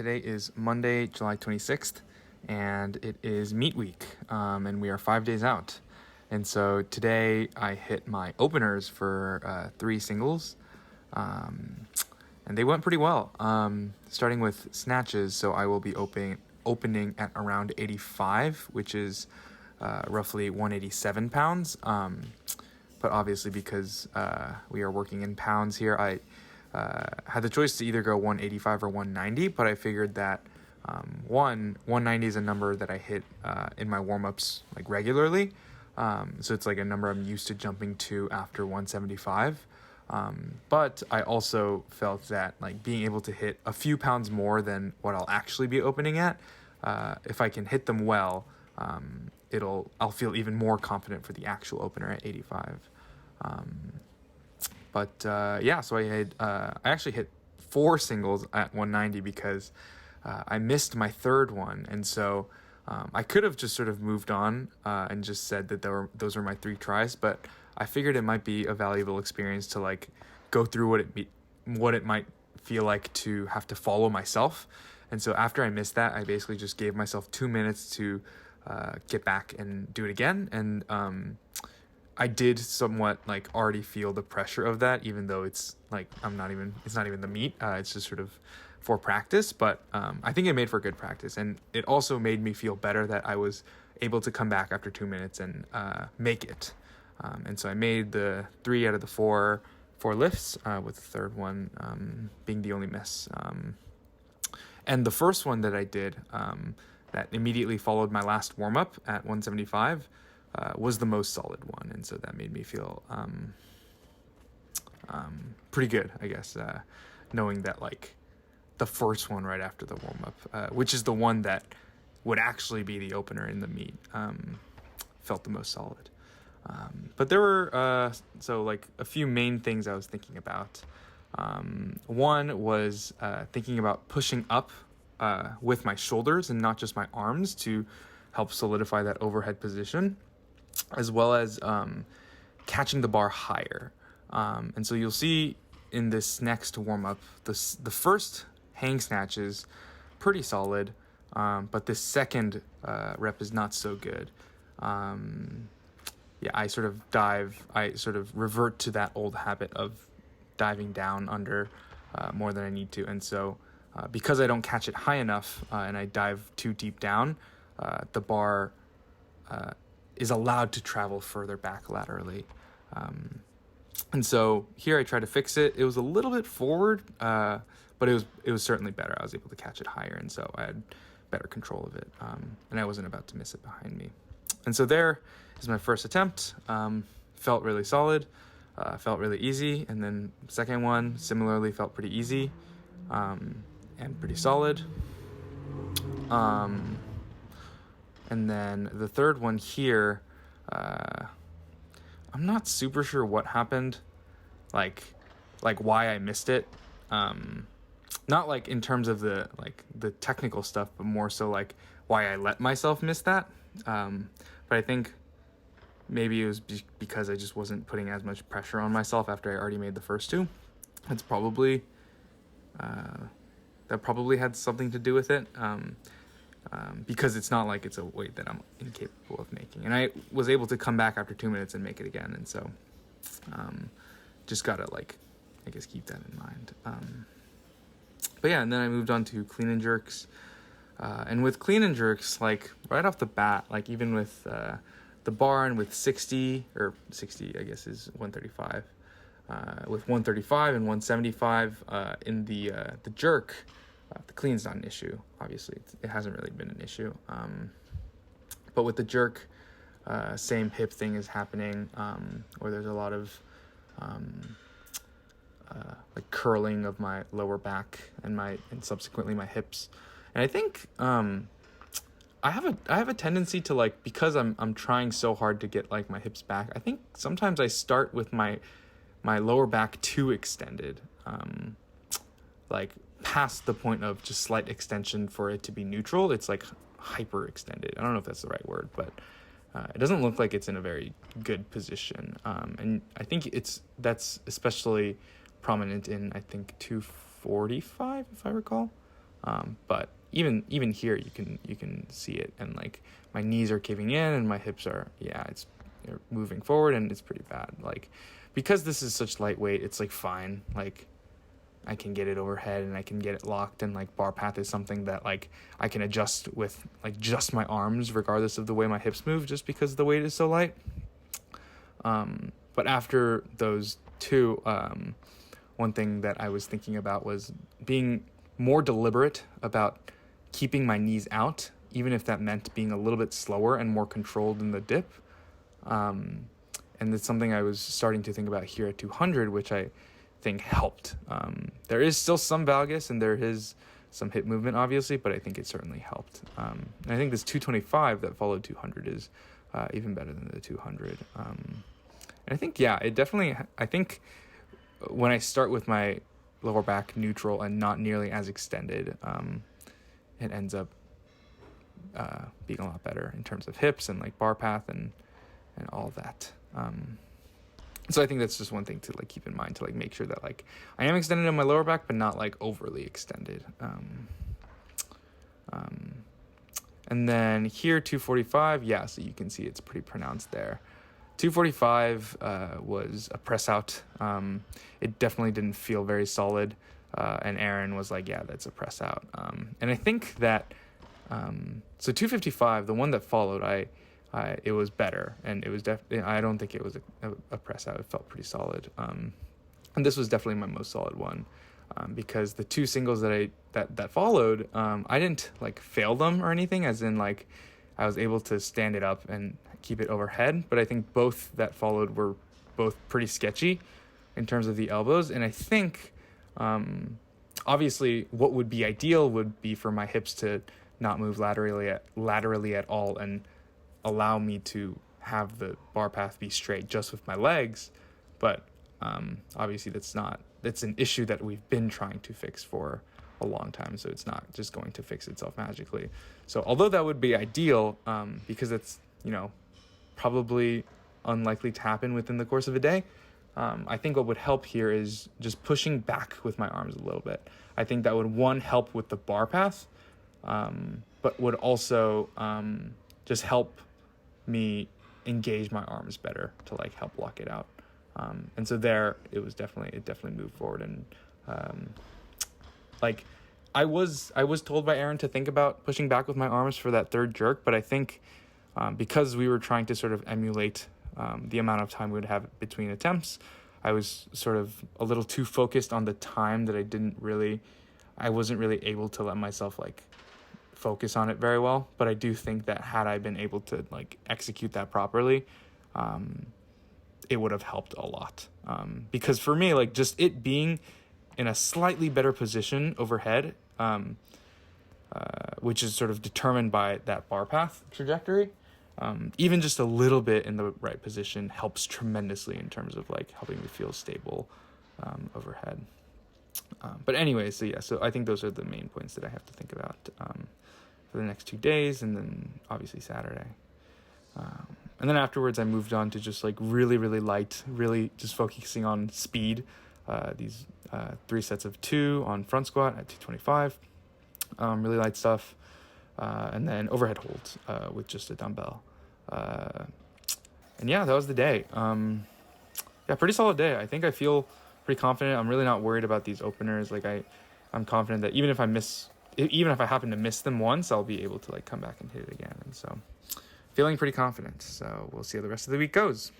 Today is Monday, July 26th, and it is meet week, and we are 5 days out. And so today I hit my openers for 3 singles, and they went pretty well. Starting with snatches, so I will be opening at around 85, which is roughly 187 pounds. But obviously because we are working in pounds here, I had the choice to either go 185 or 190, but I figured that 190 is a number that I hit in my warm-ups like regularly. So it's like a number I'm used to jumping to after 175. But I also felt that like being able to hit a few pounds more than what I'll actually be opening at, if I can hit them well, I'll feel even more confident for the actual opener at 85. So I actually hit 4 singles at 190 because I missed my third one, and so I could have just sort of moved on and just said that those were my 3 tries, but I figured it might be a valuable experience to like go through what it might feel like to have to follow myself. And so after I missed that, I basically just gave myself 2 minutes to get back and do it again, and I did somewhat like already feel the pressure of that, even though it's like it's not even the meet. It's just sort of for practice, but I think it made for good practice, and it also made me feel better that I was able to come back after 2 minutes and make it. And so I made the 3 out of the 4 lifts, with the third one being the only miss. And the first one that I did that immediately followed my last warm-up at 175 was the most solid one, and so that made me feel pretty good, I guess, knowing that like the first one right after the warm-up, which is the one that would actually be the opener in the meet, felt the most solid. But there were a few main things I was thinking about. One was thinking about pushing up with my shoulders and not just my arms to help solidify that overhead position, as well as catching the bar higher. And so you'll see in this next warm-up, the first hang snatch is pretty solid, but this second rep is not so good. I sort of revert to that old habit of diving down under more than I need to. And so because I don't catch it high enough and I dive too deep down, the bar is allowed to travel further back laterally. And so here I tried to fix it. It was a little bit forward, but it was certainly better. I was able to catch it higher, and so I had better control of it. And I wasn't about to miss it behind me. And so there is my first attempt. Felt really solid, felt really easy. And then the second one similarly felt pretty easy and pretty solid. And then the third one here, I'm not super sure what happened, like why I missed it. Not like in terms of the technical stuff, but more so like why I let myself miss that. But I think maybe it was because I just wasn't putting as much pressure on myself after I already made the first 2. It's probably that probably had something to do with it. Because it's not like it's a weight that I'm incapable of making. And I was able to come back after 2 minutes and make it again. And so just gotta keep that in mind. And then I moved on to clean and jerks. And with clean and jerks, like right off the bat, like even with the bar and with 60 I guess is 135, with 135 and 175 in the jerk, the clean's not an issue. Obviously, it hasn't really been an issue. But with the jerk, same hip thing is happening, where there's a lot of curling of my lower back and subsequently my hips. And I think I have a tendency to because I'm trying so hard to get my hips back. I think sometimes I start with my lower back too extended, past the point of just slight extension for it to be neutral. It's hyper extended. I don't know if that's the right word, but it doesn't look like it's in a very good position. And I think that's especially prominent in 245, if I recall. But even here, you can see it, and like my knees are caving in and my hips are, they're moving forward, and it's pretty bad. Like, because this is such lightweight, it's like fine. Like, I can get it overhead and I can get it locked, and like bar path is something that like I can adjust with like just my arms regardless of the way my hips move, just because the weight is so light. But after those two, one thing that I was thinking about was being more deliberate about keeping my knees out, even if that meant being a little bit slower and more controlled in the dip. And it's something I was starting to think about here at 200, which I think helped. There is still some valgus and there is some hip movement, obviously, but I think it certainly helped. And I think this 225 that followed 200 is even better than the 200. And I think, it definitely, I think when I start with my lower back neutral and not nearly as extended, it ends up being a lot better in terms of hips and like bar path and all that. So I think that's just one thing to like keep in mind, to like make sure that like I am extended on my lower back, but not like overly extended. And then here 245, so you can see it's pretty pronounced there. 245 was a press out. It definitely didn't feel very solid, and Aaron was like, that's a press out. And I think that so 255, the one that followed, it was better, and it was I don't think it was a press out. It felt pretty solid, and this was definitely my most solid one, because the two singles that followed, I didn't like fail them or anything, as in like I was able to stand it up and keep it overhead, but I think both that followed were both pretty sketchy in terms of the elbows. And I think obviously what would be ideal would be for my hips to not move laterally at all and allow me to have the bar path be straight just with my legs. But obviously that's an issue that we've been trying to fix for a long time, so it's not just going to fix itself magically. So although that would be ideal, because it's probably unlikely to happen within the course of a day, I think what would help here is just pushing back with my arms a little bit. I think that would help with the bar path, but would also just help me engage my arms better to like help lock it out. And so there it definitely moved forward. And like I was told by Aaron to think about pushing back with my arms for that third jerk, but I think because we were trying to sort of emulate the amount of time we would have between attempts, I was sort of a little too focused on the time that I wasn't really able to let myself like focus on it very well. But I do think that had I been able to like execute that properly, it would have helped a lot. Because for me, like just it being in a slightly better position overhead, which is sort of determined by that bar path trajectory, even just a little bit in the right position helps tremendously in terms of like helping me feel stable overhead. But anyway, so I think those are the main points that I have to think about for the next 2 days, and then obviously Saturday. And then afterwards I moved on to just like really, really light, really just focusing on speed. These 3 sets of 2 on front squat at 225, really light stuff. And then overhead holds with just a dumbbell. And that was the day. Pretty solid day. I think I feel pretty confident. I'm really not worried about these openers. Like I'm confident that even if I happen to miss them once, I'll be able to like come back and hit it again. And so feeling pretty confident. So we'll see how the rest of the week goes.